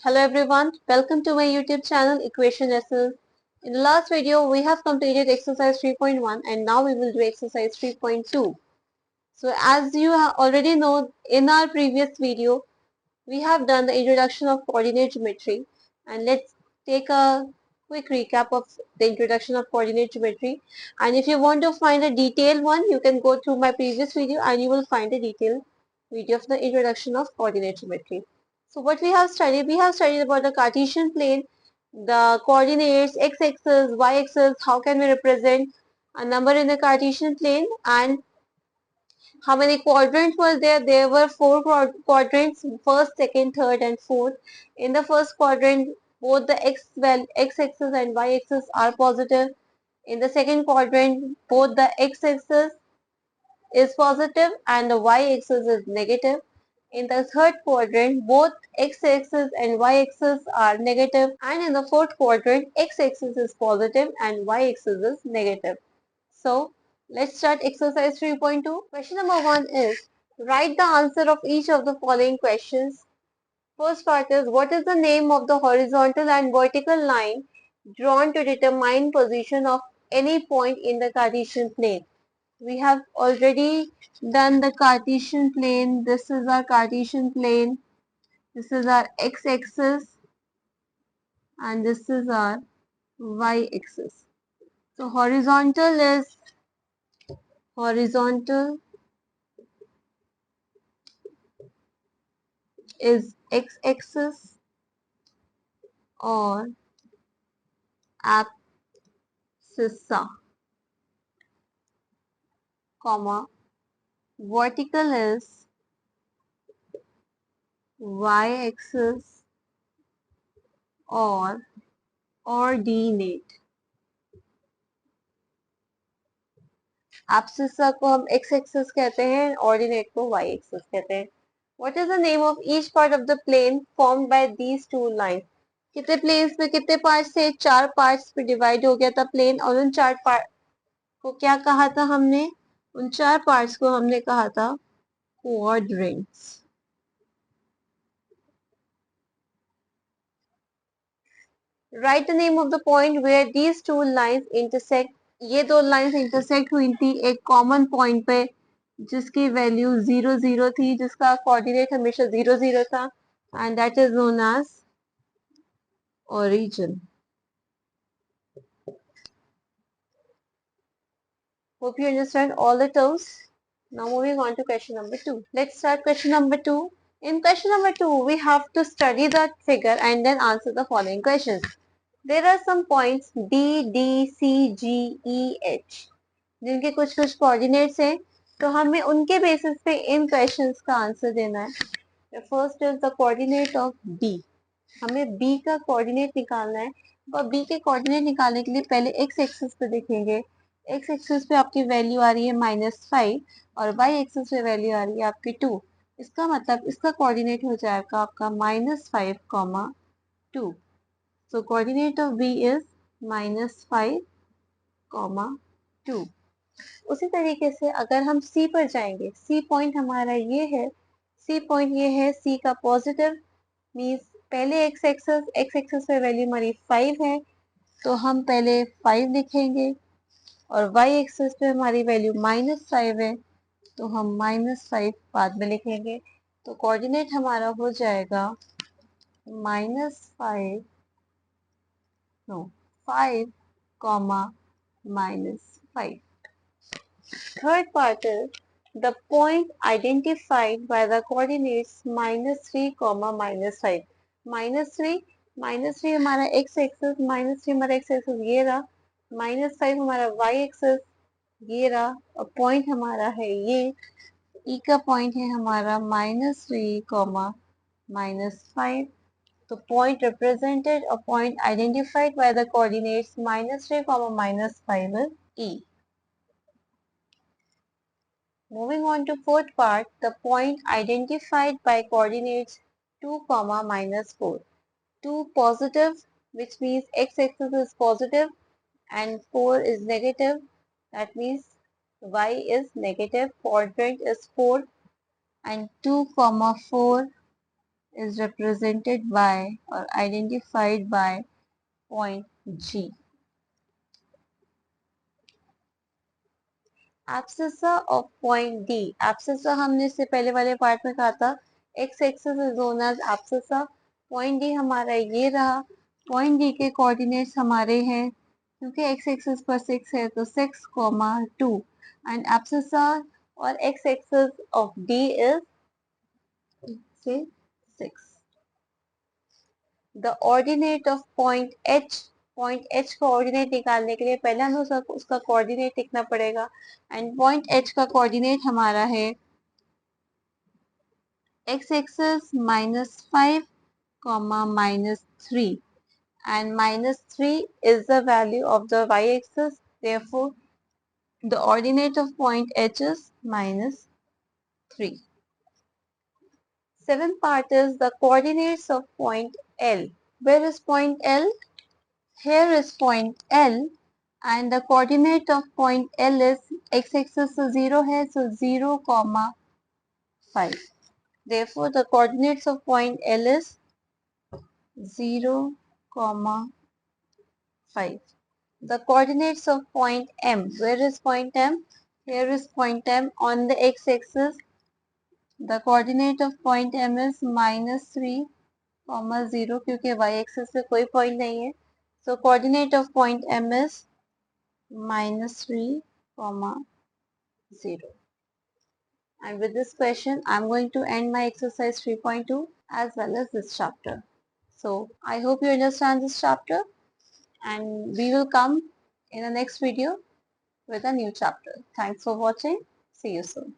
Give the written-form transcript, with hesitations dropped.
Hello everyone, welcome to my YouTube channel Equation Lessons. In the last video, we have completed exercise 3.1 and now we will do exercise 3.2. So as you already know, in our previous video, we have done the introduction of coordinate geometry, and let's take a quick recap of the introduction of coordinate geometry. And if you want to find a detailed one, you can go through my previous video and you will find a detailed video of the introduction of coordinate geometry. So what we have studied about the Cartesian plane, the coordinates, x-axis, y-axis, how can we represent a number in the Cartesian plane, and how many quadrants were there? There were four quadrants, first, second, third and fourth. In the first quadrant, both the x-axis and y-axis are positive. In the second quadrant, both the x-axis is positive and the y-axis is negative. In the third quadrant, both x-axis and y-axis are negative, and in the fourth quadrant, x-axis is positive and y-axis is negative. So let's start exercise 3.2. Question number 1 is, write the answer of each of the following questions. First part is, what is the name of the horizontal and vertical line drawn to determine position of any point in the Cartesian plane? We have already done the Cartesian plane. This is our Cartesian plane. This is our x-axis and this is our y-axis. So horizontal is x-axis or abscissa, comma, vertical is y-axis or ordinate. abscissa को हम x-axis कहते हैं, ordinate को y-axis कहते हैं. What is the name of each part of the plane formed by these two lines? कितने planes में कितने parts थे? 4 parts पे divide हो गया था plane, और उन 4 part को क्या कहा था हमने? उन 4 parts को हमने कहा था quadrants. Write the name of the point where these two lines intersect. ये दो lines intersect हुई थी एक common point पे जिसकी value 0 0 थी, जिसका coordinate हमेशा 0 0 था, and that is known as origin. Hope you understand all the terms. Now moving on to question number 2. Let's start question number 2. In question number 2, we have to study the figure and then answer the following questions. There are some points D, D, C, G, E, H जिनके कुछ कुछ coordinates हैं, तो हमें उनके basis पे इन questions का answer देना है. First is the coordinate of B. हमें B का कोऑर्डिनेट निकालना है. और B के कोऑर्डिनेट निकालने के लिए पहले x एक्सिस पे देखेंगे. x एक्सिस पे आपकी वैल्यू आ रही है -5 और y एक्सिस पे वैल्यू आ रही है आपकी 2. इसका मतलब इसका कोऑर्डिनेट हो जाएगा आपका -5, 2. So coordinate of B is -5, 2. उसी तरीके से अगर हम C पर जाएंगे, C पॉइंट हमारा ये है, C पॉइंट ये है, C का पॉजिटिव मीन्स पहले x एक्सेस पे वैल्यू हमारी 5 है, तो हम पहले 5 लिखेंगे, और y एक्सेस पे हमारी वैल्यू -5 है, तो हम -5 बाद में लिखेंगे. तो कोऑर्डिनेट हमारा हो जाएगा -5 no 5, -5. Third part is the point identified by the coordinates -3, -5. -3 हमारा x एक्सिस, -3 हमारा x एक्सिस ये रहा, -5 हमारा y एक्सिस ये रहा, और पॉइंट हमारा है ये, E का पॉइंट है हमारा -3, -5. The point represented, a point identified by the coordinates -3, -5 is E. Moving on to fourth part, the point identified by coordinates 2, -4. 2 positive, which means x-axis is positive and 4 is negative. That means y is negative, quadrant is 4, and 2, 4 is represented by or identified by point G. Abscissa of point D. Abscissa हमने इससे पहले वाले part में कहा था x axis is known as abscissa. Point D हमारा ये रहा. Point D के कोऑर्डिनेट्स हमारे हैं क्योंकि x axis पर 6 है तो 6, 2 and abscissa और x axis of D is say 6. The ordinate of point H. Point H का कोऑर्डिनेट निकालने के लिए पहले हमें उसका कोऑर्डिनेट लिखना पड़ेगा एंड पॉइंट H का कोऑर्डिनेट हमारा है x axis -5, -3 and -3 is the value of the y axis. Therefore, the ordinate of point H is -3. Seventh part is the coordinates of point L. Where is point L? Here is point L and the coordinate of point L is x-axis 0 है so 0, 5. Therefore, the coordinates of point L is 0, 5. The coordinates of point M. Where is point M? Here is point M on the x-axis. The coordinate of point M is -3, 0 क्योंकि y-axis पे कोई point नहीं है. So, coordinate of point M is -3, 0. And with this question, I'm going to end my exercise 3.2 as well as this chapter. So, I hope you understand this chapter and we will come in the next video with a new chapter. Thanks for watching. See you soon.